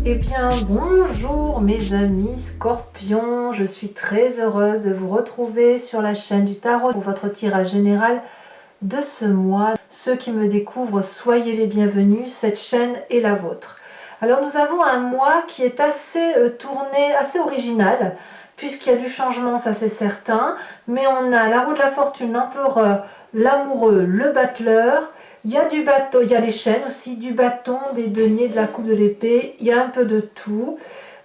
Eh bien, bonjour mes amis scorpions, je suis très heureuse de vous retrouver sur la chaîne du tarot pour votre tirage général de ce mois. Ceux qui me découvrent, soyez les bienvenus, cette chaîne est la vôtre. Alors nous avons un mois qui est assez tourné, assez original, puisqu'il y a du changement, ça c'est certain, mais on a la roue de la fortune, l'empereur, l'amoureux, le battleur. Il y a du bâton, il y a les chaînes aussi, du bâton, des deniers, de la coupe de l'épée, il y a un peu de tout.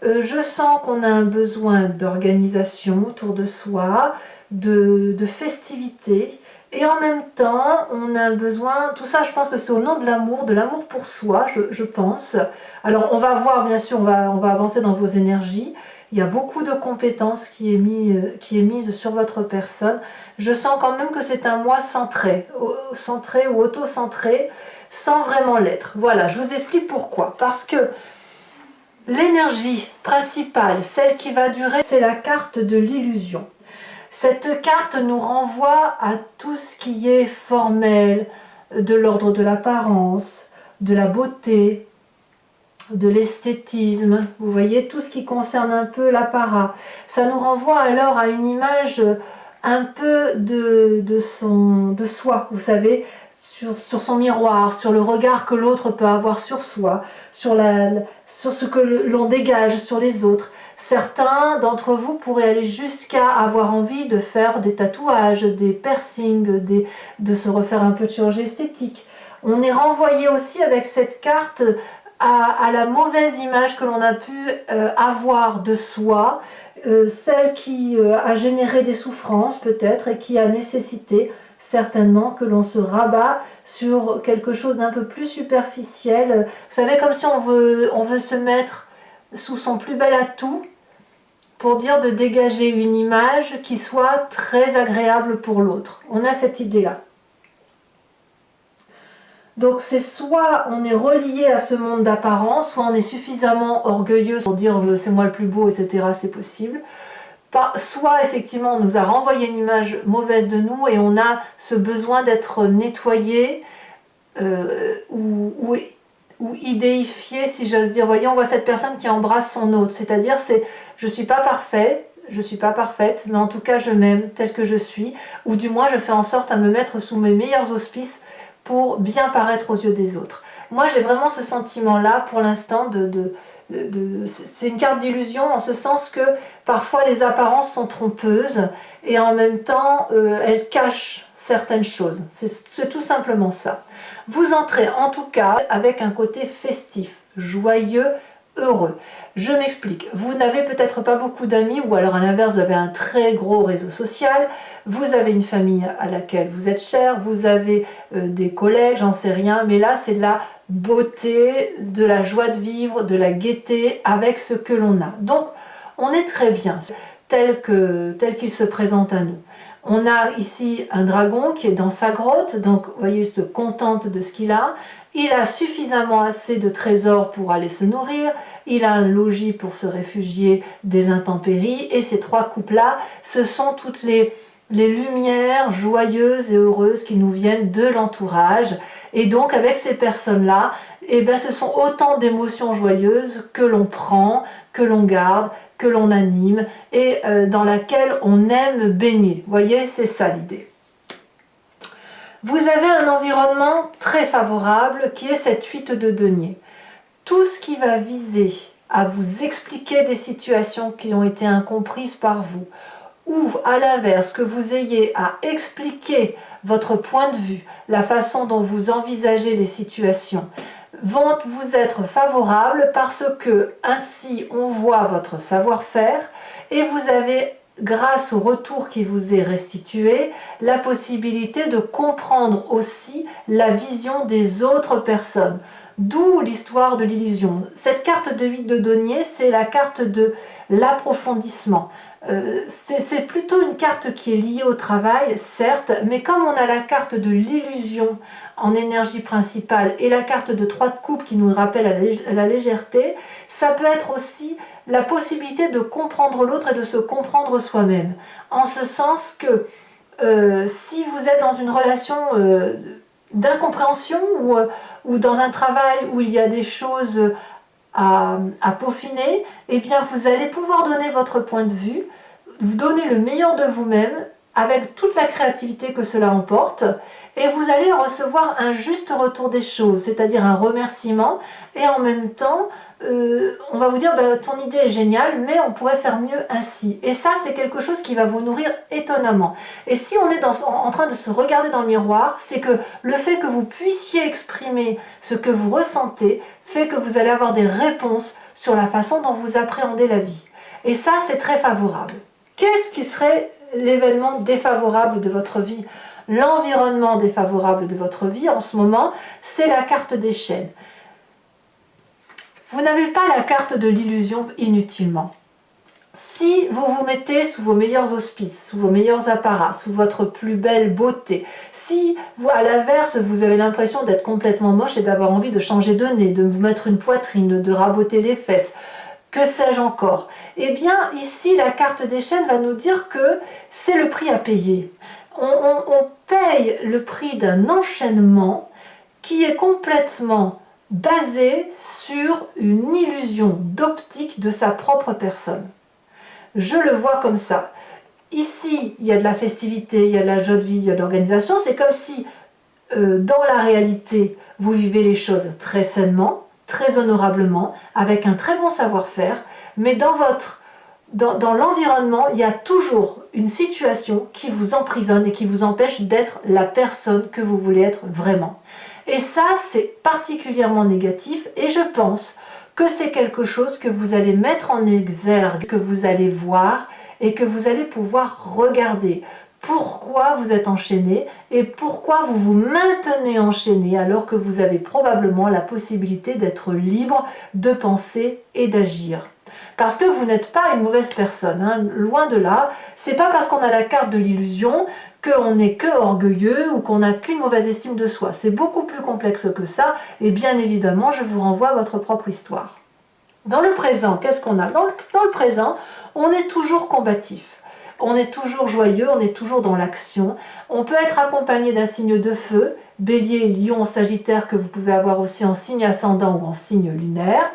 Je sens qu'on a un besoin d'organisation autour de soi, de festivité, et en même temps, on a un besoin, tout ça je pense que c'est au nom de l'amour pour soi, je pense. Alors on va voir, bien sûr, on va avancer dans vos énergies. Il y a beaucoup de compétences qui est mise sur votre personne. Je sens quand même que c'est un mois centré ou auto-centré, sans vraiment l'être. Voilà, je vous explique pourquoi. Parce que l'énergie principale, celle qui va durer, c'est la carte de l'illusion. Cette carte nous renvoie à tout ce qui est formel, de l'ordre de l'apparence, de la beauté, de l'esthétisme, vous voyez, tout ce qui concerne un peu l'apparat. Ça nous renvoie alors à une image un peu de soi, vous savez, sur son miroir, sur le regard que l'autre peut avoir sur soi, sur ce que l'on dégage sur les autres. Certains d'entre vous pourraient aller jusqu'à avoir envie de faire des tatouages, des piercings, de se refaire un peu de chirurgie esthétique. On est renvoyé aussi avec cette carte à la mauvaise image que l'on a pu avoir de soi, celle qui a généré des souffrances peut-être et qui a nécessité certainement que l'on se rabat sur quelque chose d'un peu plus superficiel. Vous savez, comme si on veut se mettre sous son plus bel atout pour dire de dégager une image qui soit très agréable pour l'autre. On a cette idée-là. Donc c'est soit on est relié à ce monde d'apparence, soit on est suffisamment orgueilleux pour dire c'est moi le plus beau, etc. C'est possible. Soit effectivement on nous a renvoyé une image mauvaise de nous et on a ce besoin d'être nettoyé ou idéifié, si j'ose dire. Vous voyez, on voit cette personne qui embrasse son autre, c'est-à-dire je ne suis pas parfait, je ne suis pas parfaite, mais en tout cas je m'aime tel que je suis, ou du moins je fais en sorte à me mettre sous mes meilleurs auspices pour bien paraître aux yeux des autres. Moi j'ai vraiment ce sentiment-là pour l'instant c'est une carte d'illusion en ce sens que parfois les apparences sont trompeuses et en même temps elles cachent certaines choses. C'est tout simplement ça. Vous entrez en tout cas avec un côté festif, joyeux, heureux. Je m'explique, vous n'avez peut-être pas beaucoup d'amis ou alors à l'inverse vous avez un très gros réseau social, vous avez une famille à laquelle vous êtes cher, vous avez des collègues, j'en sais rien, mais là c'est de la beauté, de la joie de vivre, de la gaieté avec ce que l'on a. Donc on est très bien tel qu'il se présente à nous. On a ici un dragon qui est dans sa grotte, donc vous voyez, il se contente de ce qu'il a. Il a suffisamment assez de trésors pour aller se nourrir, il a un logis pour se réfugier des intempéries, et ces trois coupes-là, ce sont toutes les lumières joyeuses et heureuses qui nous viennent de l'entourage. Et donc avec ces personnes-là, eh ben, ce sont autant d'émotions joyeuses que l'on prend, que l'on garde, que l'on anime, et dans laquelle on aime baigner. Vous voyez, c'est ça l'idée. Vous avez un environnement très favorable qui est cette 8 de denier. Tout ce qui va viser à vous expliquer des situations qui ont été incomprises par vous, ou à l'inverse, que vous ayez à expliquer votre point de vue, la façon dont vous envisagez les situations, vont vous être favorables parce que ainsi on voit votre savoir-faire et vous avez, grâce au retour qui vous est restitué, la possibilité de comprendre aussi la vision des autres personnes. D'où l'histoire de l'illusion. Cette carte de 8 de denier, c'est la carte de l'approfondissement. C'est plutôt une carte qui est liée au travail, certes, mais comme on a la carte de l'illusion en énergie principale et la carte de 3 de coupe qui nous rappelle à la légèreté, ça peut être aussi la possibilité de comprendre l'autre et de se comprendre soi-même. En ce sens que si vous êtes dans une relation d'incompréhension ou dans un travail où il y a des choses à peaufiner, eh bien vous allez pouvoir donner votre point de vue, vous donner le meilleur de vous-même avec toute la créativité que cela emporte, et vous allez recevoir un juste retour des choses, c'est-à-dire un remerciement, et en même temps, on va vous dire ton idée est géniale, mais on pourrait faire mieux ainsi. Et ça, c'est quelque chose qui va vous nourrir étonnamment. Et si on est en train de se regarder dans le miroir, c'est que le fait que vous puissiez exprimer ce que vous ressentez fait que vous allez avoir des réponses sur la façon dont vous appréhendez la vie. Et ça, c'est très favorable. Qu'est-ce qui serait l'événement défavorable de votre vie? L'environnement défavorable de votre vie en ce moment, c'est la carte des chaînes. Vous n'avez pas la carte de l'illusion inutilement. Si vous vous mettez sous vos meilleurs auspices, sous vos meilleurs apparats, sous votre plus belle beauté, si vous, à l'inverse, vous avez l'impression d'être complètement moche et d'avoir envie de changer de nez, de vous mettre une poitrine, de raboter les fesses, que sais-je encore? Eh bien, ici, la carte des chaînes va nous dire que c'est le prix à payer. On paye le prix d'un enchaînement qui est complètement basé sur une illusion d'optique de sa propre personne. Je le vois comme ça. Ici, il y a de la festivité, il y a de la joie de vie, il y a de l'organisation. C'est comme si, dans la réalité, vous vivez les choses très sainement, très honorablement, avec un très bon savoir-faire, mais dans l'environnement, il y a toujours une situation qui vous emprisonne et qui vous empêche d'être la personne que vous voulez être vraiment. Et ça, c'est particulièrement négatif, et je pense que c'est quelque chose que vous allez mettre en exergue, que vous allez voir et que vous allez pouvoir regarder. Pourquoi vous êtes enchaîné et pourquoi vous vous maintenez enchaîné alors que vous avez probablement la possibilité d'être libre de penser et d'agir. Parce que vous n'êtes pas une mauvaise personne, hein. Loin de là. C'est pas parce qu'on a la carte de l'illusion qu'on n'est que orgueilleux ou qu'on n'a qu'une mauvaise estime de soi. C'est beaucoup plus complexe que ça, et bien évidemment, je vous renvoie à votre propre histoire. Dans le présent, qu'est-ce qu'on a? Dans le présent, on est toujours combatif. On est toujours joyeux, on est toujours dans l'action. On peut être accompagné d'un signe de feu, Bélier, Lion, Sagittaire, que vous pouvez avoir aussi en signe ascendant ou en signe lunaire.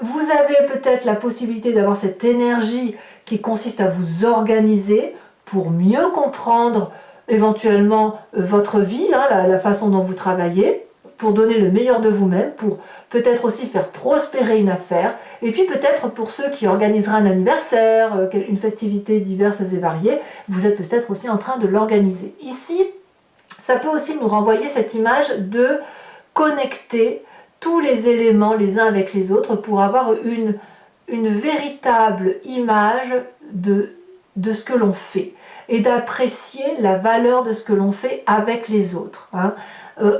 Vous avez peut-être la possibilité d'avoir cette énergie qui consiste à vous organiser pour mieux comprendre éventuellement votre vie, hein, la façon dont vous travaillez, pour donner le meilleur de vous-même, pour peut-être aussi faire prospérer une affaire, et puis peut-être pour ceux qui organiseraient un anniversaire, une festivité diverses et variées, vous êtes peut-être aussi en train de l'organiser. Ici, ça peut aussi nous renvoyer cette image de connecter tous les éléments les uns avec les autres pour avoir une véritable image de ce que l'on fait et d'apprécier la valeur de ce que l'on fait avec les autres, hein.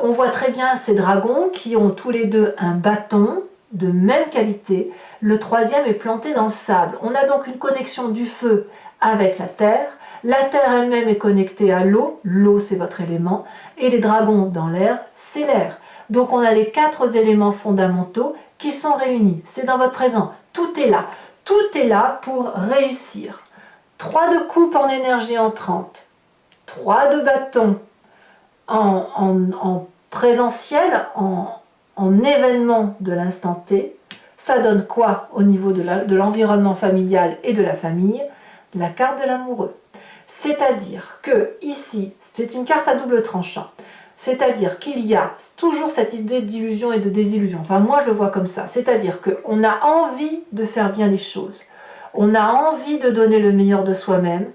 On voit très bien ces dragons qui ont tous les deux un bâton de même qualité. Le troisième est planté dans le sable. On a donc une connexion du feu avec la terre. La terre elle-même est connectée à l'eau. L'eau, c'est votre élément. Et les dragons dans l'air, c'est l'air. Donc on a les 4 éléments fondamentaux qui sont réunis. C'est dans votre présent. Tout est là. Tout est là pour réussir. 3 de coupe en énergie entrante. 3 de bâton en présentiel, en événement de l'instant T. Ça donne quoi au niveau de l'environnement familial et de la famille? La carte de l'amoureux. C'est-à-dire que ici, c'est une carte à double tranchant. C'est-à-dire qu'il y a toujours cette idée d'illusion et de désillusion. Enfin, moi, je le vois comme ça. C'est-à-dire qu'on a envie de faire bien les choses. On a envie de donner le meilleur de soi-même,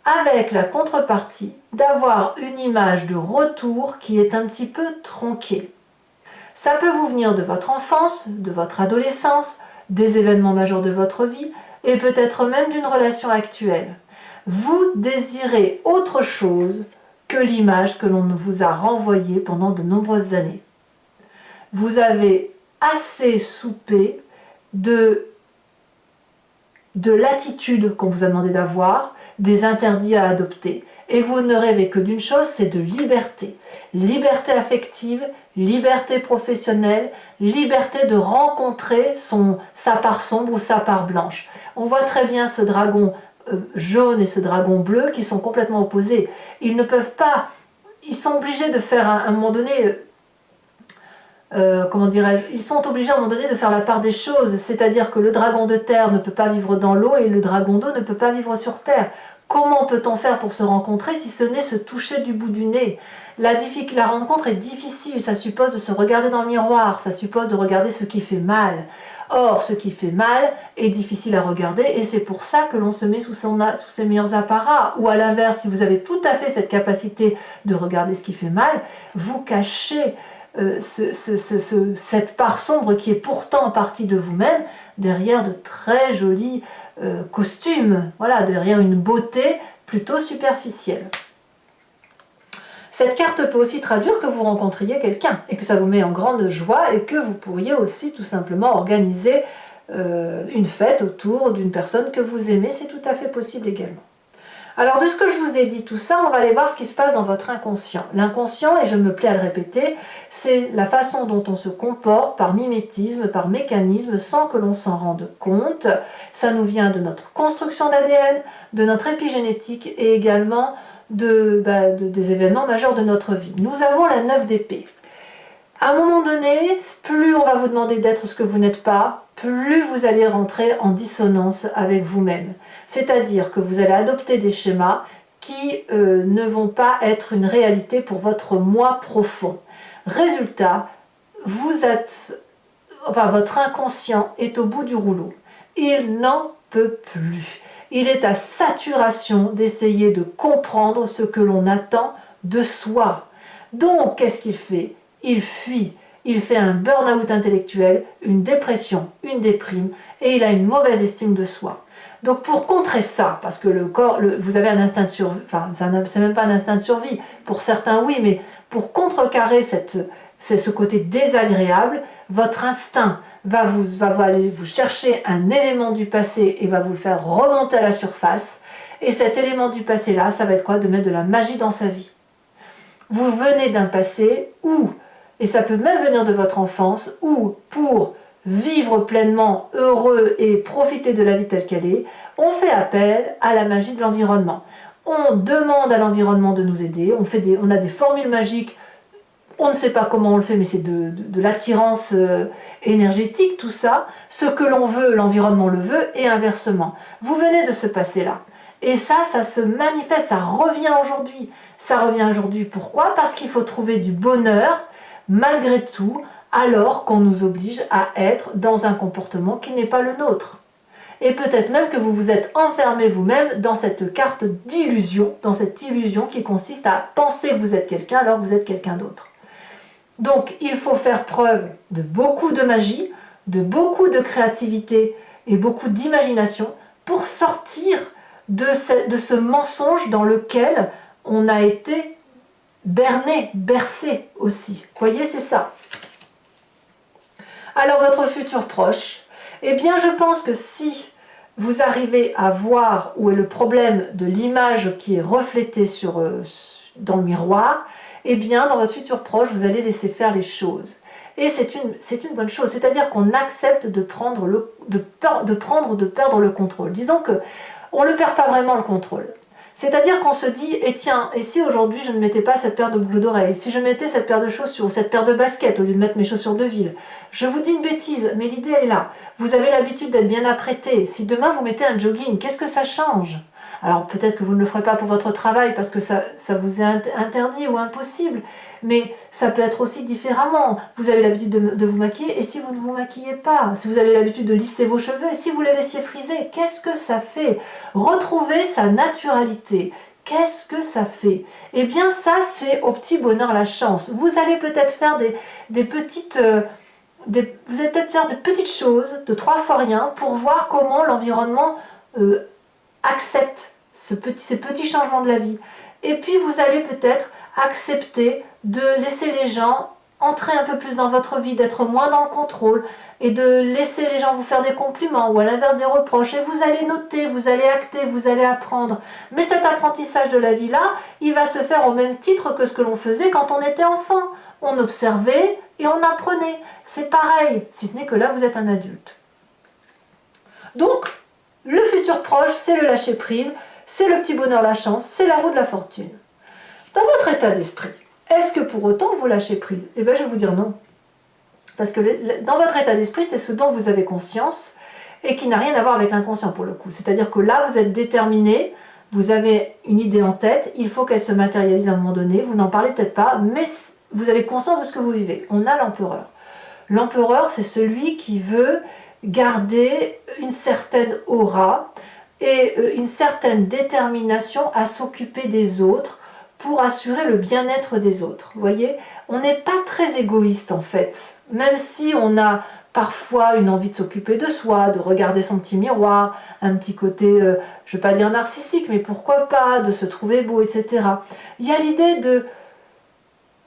avec la contrepartie d'avoir une image de retour qui est un petit peu tronquée. Ça peut vous venir de votre enfance, de votre adolescence, des événements majeurs de votre vie, et peut-être même d'une relation actuelle. Vous désirez autre chose que l'image que l'on vous a renvoyée pendant de nombreuses années. Vous avez assez soupé de l'attitude qu'on vous a demandé d'avoir, des interdits à adopter. Et vous ne rêvez que d'une chose, c'est de liberté. Liberté affective, liberté professionnelle, liberté de rencontrer sa part sombre ou sa part blanche. On voit très bien ce dragon jaune et ce dragon bleu qui sont complètement opposés. Ils ne peuvent pas, ils sont obligés de faire à un moment donné comment dirais-je, ils sont obligés à un moment donné de faire la part des choses, c'est-à-dire que le dragon de terre ne peut pas vivre dans l'eau et le dragon d'eau ne peut pas vivre sur terre. Comment peut-on faire pour se rencontrer si ce n'est se toucher du bout du nez? La rencontre est difficile, ça suppose de se regarder dans le miroir, ça suppose de regarder ce qui fait mal. Or, ce qui fait mal est difficile à regarder et c'est pour ça que l'on se met sous ses meilleurs apparats. Ou à l'inverse, si vous avez tout à fait cette capacité de regarder ce qui fait mal, vous cachez cette part sombre qui est pourtant partie de vous-même derrière de très jolis costumes, voilà, derrière une beauté plutôt superficielle. Cette carte peut aussi traduire que vous rencontriez quelqu'un et que ça vous met en grande joie et que vous pourriez aussi tout simplement organiser une fête autour d'une personne que vous aimez, c'est tout à fait possible également. Alors de ce que je vous ai dit tout ça, on va aller voir ce qui se passe dans votre inconscient. L'inconscient, et je me plais à le répéter, c'est la façon dont on se comporte par mimétisme, par mécanisme, sans que l'on s'en rende compte. Ça nous vient de notre construction d'ADN, de notre épigénétique et également des événements majeurs de notre vie. Nous avons la 9 d'épée. À un moment donné, plus on va vous demander d'être ce que vous n'êtes pas, plus vous allez rentrer en dissonance avec vous-même. C'est-à-dire que vous allez adopter des schémas qui ne vont pas être une réalité pour votre moi profond. Résultat, votre inconscient est au bout du rouleau. Il n'en peut plus. Il est à saturation d'essayer de comprendre ce que l'on attend de soi. Donc, qu'est-ce qu'il fait? Il fuit, il fait un burn-out intellectuel, une dépression, une déprime, et il a une mauvaise estime de soi. Donc pour contrer ça, parce que le corps, vous avez un instinct de survie, enfin c'est même pas un instinct de survie, pour certains oui, mais pour contrecarrer ce côté désagréable, votre instinct va aller vous chercher un élément du passé et va vous le faire remonter à la surface, et cet élément du passé là, ça va être quoi? De mettre de la magie dans sa vie. Vous venez d'un passé où, et ça peut même venir de votre enfance, où pour vivre pleinement, heureux et profiter de la vie telle qu'elle est, on fait appel à la magie de l'environnement. On demande à l'environnement de nous aider, on a des formules magiques, on ne sait pas comment on le fait, mais c'est de l'attirance énergétique, tout ça. Ce que l'on veut, l'environnement le veut, et inversement. Vous venez de ce passé-là. Et ça se manifeste, ça revient aujourd'hui. Ça revient aujourd'hui, pourquoi? Parce qu'il faut trouver du bonheur, malgré tout, alors qu'on nous oblige à être dans un comportement qui n'est pas le nôtre. Et peut-être même que vous vous êtes enfermé vous-même dans cette carte d'illusion, dans cette illusion qui consiste à penser que vous êtes quelqu'un alors que vous êtes quelqu'un d'autre. Donc il faut faire preuve de beaucoup de magie, de beaucoup de créativité et beaucoup d'imagination pour sortir de ce mensonge dans lequel on a été berné, bercé aussi. Vous voyez, c'est ça. Alors votre futur proche, eh bien je pense que si vous arrivez à voir où est le problème de l'image qui est reflétée dans le miroir, eh bien dans votre futur proche, vous allez laisser faire les choses. Et c'est une bonne chose, c'est-à-dire qu'on accepte de perdre le contrôle. Disons que on ne perd pas vraiment le contrôle. C'est-à-dire qu'on se dit, et tiens, et si aujourd'hui je ne mettais pas cette paire de boucles d'oreilles, si je mettais cette paire de chaussures, cette paire de baskets au lieu de mettre mes chaussures de ville, je vous dis une bêtise, mais l'idée est là. Vous avez l'habitude d'être bien apprêté. Si demain vous mettez un jogging, qu'est-ce que ça change? Alors peut-être que vous ne le ferez pas pour votre travail parce que ça vous est interdit ou impossible, mais ça peut être aussi différemment. Vous avez l'habitude de vous maquiller, et si vous ne vous maquillez pas? Si vous avez l'habitude de lisser vos cheveux, et si vous les laissiez friser, qu'est-ce que ça fait? Retrouver sa naturalité. Qu'est-ce que ça fait? Eh bien ça, c'est au petit bonheur la chance. Vous allez peut-être faire des petites choses de 3 fois rien pour voir comment l'environnement accepte ces petits changements de la vie. Et puis vous allez peut-être accepter de laisser les gens entrer un peu plus dans votre vie, d'être moins dans le contrôle et de laisser les gens vous faire des compliments ou à l'inverse des reproches. Et vous allez noter, vous allez acter, vous allez apprendre. Mais cet apprentissage de la vie-là, il va se faire au même titre que ce que l'on faisait quand on était enfant. On observait et on apprenait. C'est pareil, si ce n'est que là, vous êtes un adulte. Donc, le futur proche, c'est le lâcher-prise, c'est le petit bonheur, la chance, c'est la roue de la fortune. Dans votre état d'esprit, est-ce que pour autant vous lâchez prise? Eh bien, je vais vous dire non. Parce que dans votre état d'esprit, c'est ce dont vous avez conscience et qui n'a rien à voir avec l'inconscient pour le coup. C'est-à-dire que là, vous êtes déterminé, vous avez une idée en tête, il faut qu'elle se matérialise à un moment donné, vous n'en parlez peut-être pas, mais vous avez conscience de ce que vous vivez. On a l'empereur. L'empereur, c'est celui qui veut garder une certaine aura et une certaine détermination à s'occuper des autres pour assurer le bien-être des autres. Vous voyez, on n'est pas très égoïste en fait, même si on a parfois une envie de s'occuper de soi, de regarder son petit miroir, un petit côté, je ne vais pas dire narcissique, mais pourquoi pas, de se trouver beau, etc. Il y a l'idée de...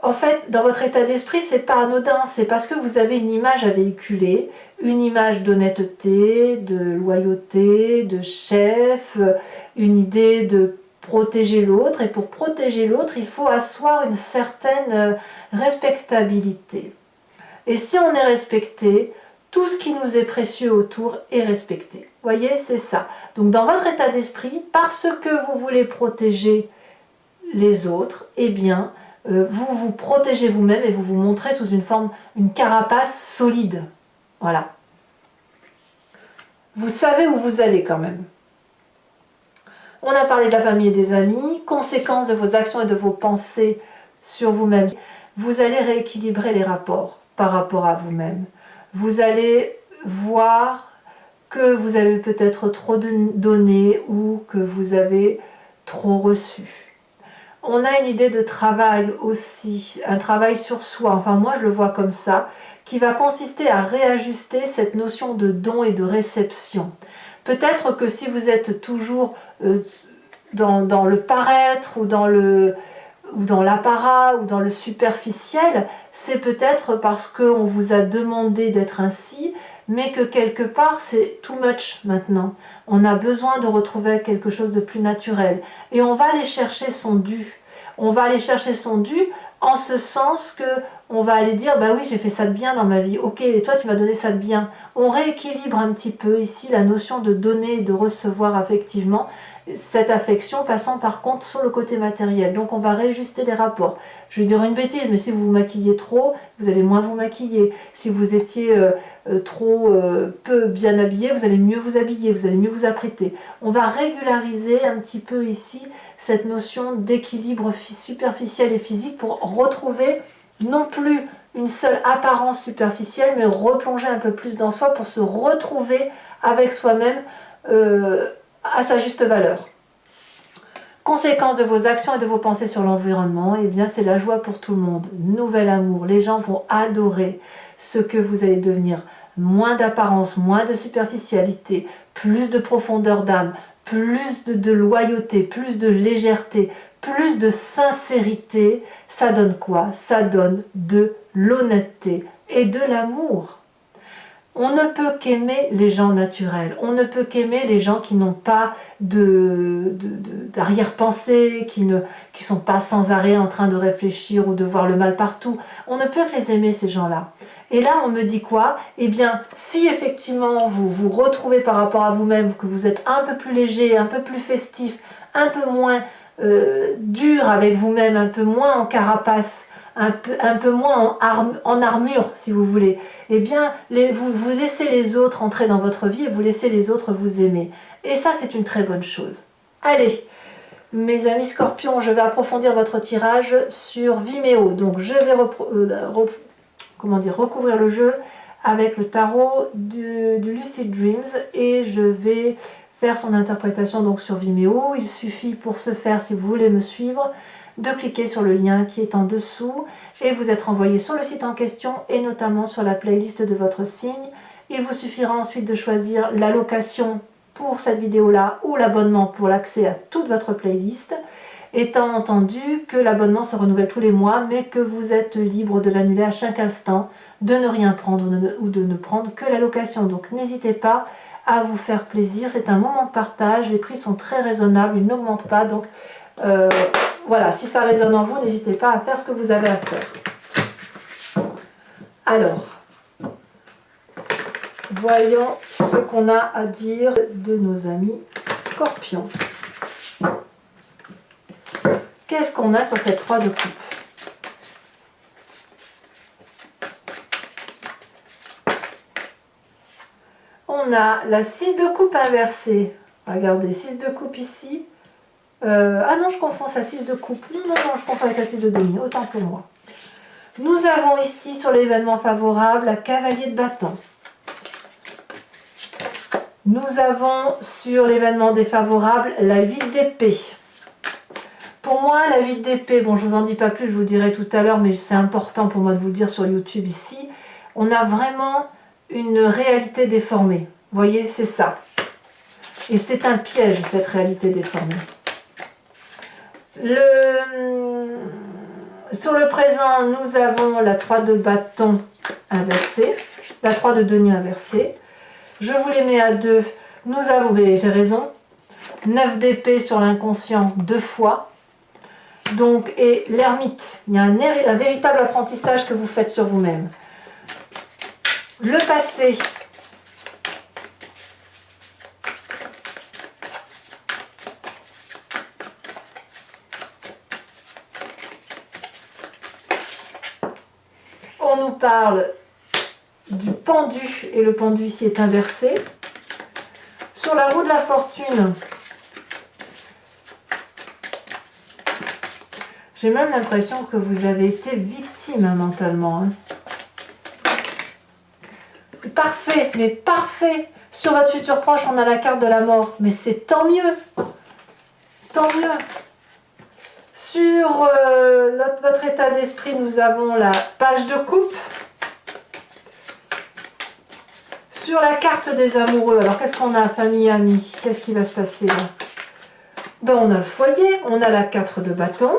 En fait, dans votre état d'esprit, c'est pas anodin, c'est parce que vous avez une image à véhiculer, une image d'honnêteté, de loyauté, de chef, une idée de protéger l'autre, et pour protéger l'autre, il faut asseoir une certaine respectabilité. Et si on est respecté, tout ce qui nous est précieux autour est respecté. Vous voyez, c'est ça. Donc dans votre état d'esprit, parce que vous voulez protéger les autres, eh bien, vous vous protégez vous-même et vous vous montrez sous une forme, une carapace solide. Voilà. Vous savez où vous allez quand même. On a parlé de la famille et des amis, conséquences de vos actions et de vos pensées sur vous-même. Vous allez rééquilibrer les rapports par rapport à vous-même. Vous allez voir que vous avez peut-être trop donné ou que vous avez trop reçu. On a une idée de travail aussi, un travail sur soi, enfin moi je le vois comme ça, qui va consister à réajuster cette notion de don et de réception. Peut-être que si vous êtes toujours dans le paraître ou dans l'apparat ou dans le superficiel, c'est peut-être parce qu'on vous a demandé d'être ainsi, mais que quelque part c'est too much maintenant. On a besoin de retrouver quelque chose de plus naturel. Et on va aller chercher son dû. On va aller chercher son dû en ce sens que on va aller dire, bah oui, j'ai fait ça de bien dans ma vie. Ok, et toi tu m'as donné ça de bien. On rééquilibre un petit peu ici la notion de donner et de recevoir affectivement. Cette affection passant par contre sur le côté matériel. Donc on va réajuster les rapports. Je vais dire une bêtise, mais si vous vous maquillez trop, vous allez moins vous maquiller. Si vous étiez trop peu bien habillé, vous allez mieux vous habiller, vous allez mieux vous apprêter. On va régulariser un petit peu ici cette notion d'équilibre superficiel et physique pour retrouver non plus une seule apparence superficielle, mais replonger un peu plus dans soi pour se retrouver avec soi-même à sa juste valeur. Conséquence de vos actions et de vos pensées sur l'environnement, eh bien c'est la joie pour tout le monde. Nouvel amour, les gens vont adorer ce que vous allez devenir. Moins d'apparence, moins de superficialité, plus de profondeur d'âme, plus de loyauté, plus de légèreté, plus de sincérité. Ça donne quoi? Ça donne de l'honnêteté et de l'amour. On ne peut qu'aimer les gens naturels, on ne peut qu'aimer les gens qui n'ont pas d'arrière-pensée, qui ne sont pas sans arrêt en train de réfléchir ou de voir le mal partout. On ne peut que les aimer, ces gens-là. Et là, on me dit quoi? Eh bien, si effectivement vous vous retrouvez par rapport à vous-même, que vous êtes un peu plus léger, un peu plus festif, un peu moins dur avec vous-même, un peu moins en carapace, un peu moins en armure, si vous voulez, eh bien, vous laissez les autres entrer dans votre vie et vous laissez les autres vous aimer. Et ça, c'est une très bonne chose. Allez, mes amis scorpions, je vais approfondir votre tirage sur Vimeo. Donc, je vais recouvrir le jeu avec le tarot du Lucid Dreams et je vais faire son interprétation donc sur Vimeo. Il suffit pour ce faire, si vous voulez me suivre, de cliquer sur le lien qui est en dessous et vous êtes renvoyé sur le site en question et notamment sur la playlist de votre signe. Il vous suffira ensuite de choisir l'allocation pour cette vidéo là ou l'abonnement pour l'accès à toute votre playlist, étant entendu que l'abonnement se renouvelle tous les mois mais que vous êtes libre de l'annuler à chaque instant, de ne rien prendre ou de ne prendre que l'allocation. Donc n'hésitez pas à vous faire plaisir, c'est un moment de partage, les prix sont très raisonnables, ils n'augmentent pas, donc voilà, si ça résonne en vous, n'hésitez pas à faire ce que vous avez à faire. Alors, voyons ce qu'on a à dire de nos amis scorpions. Qu'est-ce qu'on a sur cette 3 de coupe? on a la 6 de coupe inversée. Regardez, 6 de coupe ici. Ah non, je confonds sa 6 de coupe. Non, non, non, je confonds avec la 6 de demi, autant pour moi. Nous avons ici, sur l'événement favorable, la cavalier de bâton. Nous avons, sur l'événement défavorable, la 8 d'épée. Pour moi, la 8 d'épée, bon, je vous en dis pas plus, je vous le dirai tout à l'heure, mais c'est important pour moi de vous le dire sur YouTube ici. On a vraiment une réalité déformée. Vous voyez, c'est ça. Et c'est un piège, cette réalité déformée. Sur le présent, nous avons la 3 de bâton inversée, la 3 de denier inversée. Je vous les mets à 2. Nous avons, mais j'ai raison, 9 d'épée sur l'inconscient 2 fois. Donc, et l'ermite, il y a un véritable apprentissage que vous faites sur vous-même. Le passé. On nous parle du pendu, et le pendu ici est inversé. Sur la roue de la fortune, j'ai même l'impression que vous avez été victime mentalement. Parfait, mais parfait. Sur votre futur proche, on a la carte de la mort, mais c'est tant mieux. Tant mieux. Sur votre état d'esprit, nous avons la page de coupe. Sur la carte des amoureux, alors qu'est-ce qu'on a, famille, amis? Qu'est-ce qui va se passer là? Ben, on a le foyer, on a la 4 de bâton.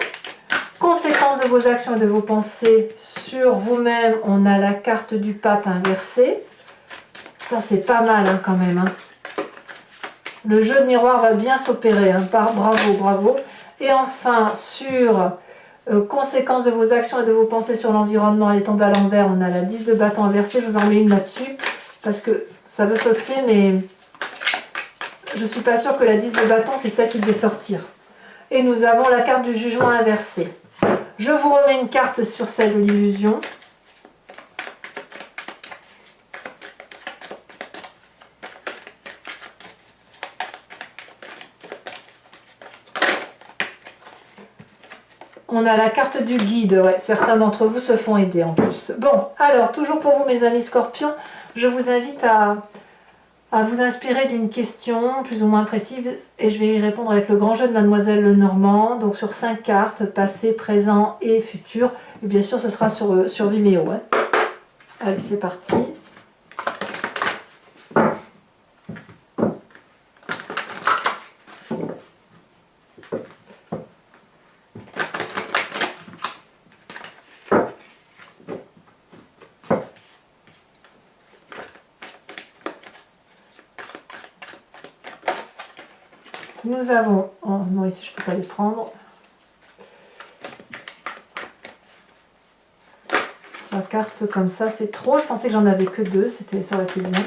Conséquence de vos actions et de vos pensées sur vous-même, on a la carte du pape inversée. Ça, c'est pas mal hein, quand même. Hein. Le jeu de miroir va bien s'opérer. Hein. Bravo, bravo. Et enfin, sur conséquence de vos actions et de vos pensées sur l'environnement, elle est tombée à l'envers. On a la 10 de bâton inversée. Je vous en mets une là-dessus. Parce que ça veut sauter, mais je ne suis pas sûre que la 10 de bâton, c'est ça qui devait sortir. Et nous avons la carte du jugement inversé. Je vous remets une carte sur celle de l'illusion. On a la carte du guide, ouais, certains d'entre vous se font aider en plus. Bon, alors, toujours pour vous mes amis scorpions, je vous invite à vous inspirer d'une question plus ou moins précise et je vais y répondre avec le grand jeu de Mademoiselle Lenormand, donc sur 5 cartes, passé, présent et futur. Et bien sûr, ce sera sur Vimeo. Hein. Allez, c'est parti. Nous avons, oh non ici je ne peux pas les prendre, la carte comme ça c'est trop, je pensais que j'en avais que 2, ça aurait été bien.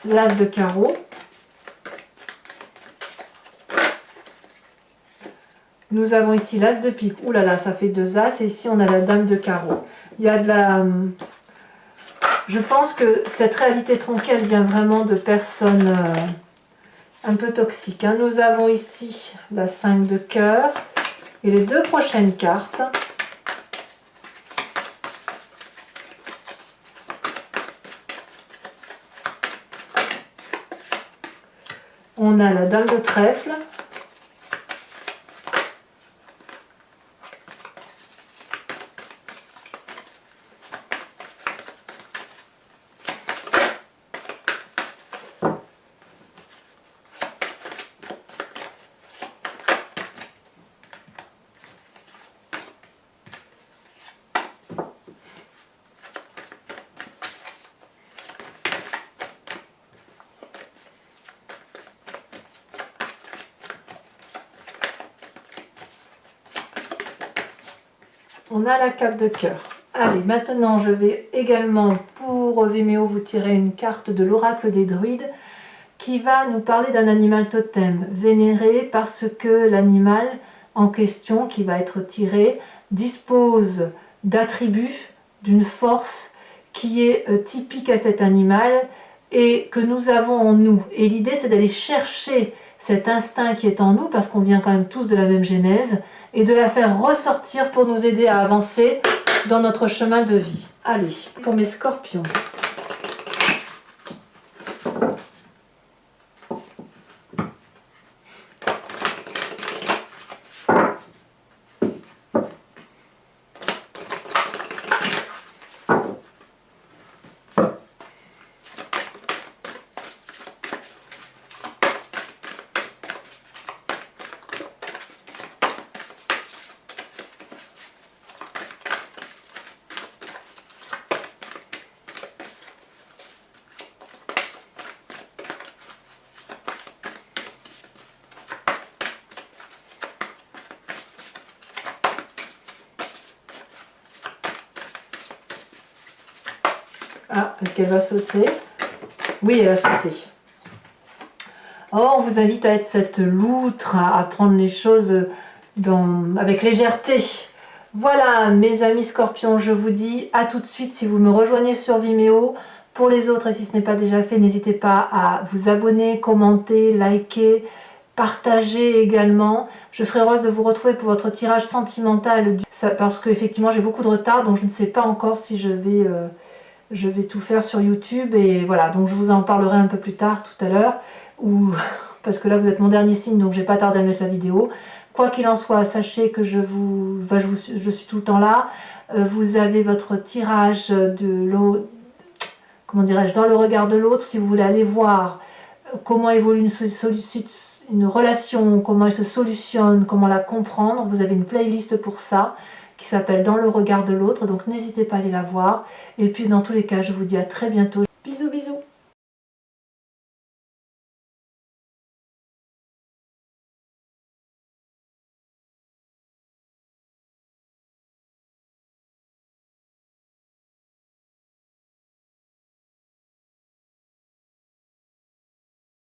L'as de carreau. Nous avons ici l'as de pique. Ouh là là, ça fait 2 as. Et ici, on a la dame de carreau. Il y a de la... Je pense que cette réalité tronquée, elle vient vraiment de personnes un peu toxiques. Hein. Nous avons ici la 5 de cœur. Et les 2 prochaines cartes. On a la dame de trèfle. On a la cape de cœur. Allez, maintenant je vais également pour Vimeo vous tirer une carte de l'oracle des druides qui va nous parler d'un animal totem vénéré parce que l'animal en question qui va être tiré dispose d'attributs, d'une force qui est typique à cet animal et que nous avons en nous. Et l'idée c'est d'aller chercher cet instinct qui est en nous, parce qu'on vient quand même tous de la même genèse, et de la faire ressortir pour nous aider à avancer dans notre chemin de vie. Allez, pour mes scorpions. Ah, est-ce qu'elle va sauter? Oui, elle va sauter. Oh, on vous invite à être cette loutre, à prendre les choses avec légèreté. Voilà, mes amis scorpions, je vous dis à tout de suite si vous me rejoignez sur Vimeo. Pour les autres, et si ce n'est pas déjà fait, n'hésitez pas à vous abonner, commenter, liker, partager également. Je serai heureuse de vous retrouver pour votre tirage sentimental, parce qu'effectivement j'ai beaucoup de retard, donc je ne sais pas encore si je vais tout faire sur YouTube, et voilà, donc je vous en parlerai un peu plus tard tout à l'heure, parce que là vous êtes mon dernier signe, donc j'ai pas tardé à mettre la vidéo. Quoi qu'il en soit, sachez que je suis tout le temps là. Vous avez votre tirage de l'eau, comment dirais-je, dans le regard de l'autre, si vous voulez aller voir comment évolue une relation, comment elle se solutionne, comment la comprendre. Vous avez une playlist pour ça, qui s'appelle Dans le regard de l'autre, donc n'hésitez pas à aller la voir. Et puis dans tous les cas, je vous dis à très bientôt.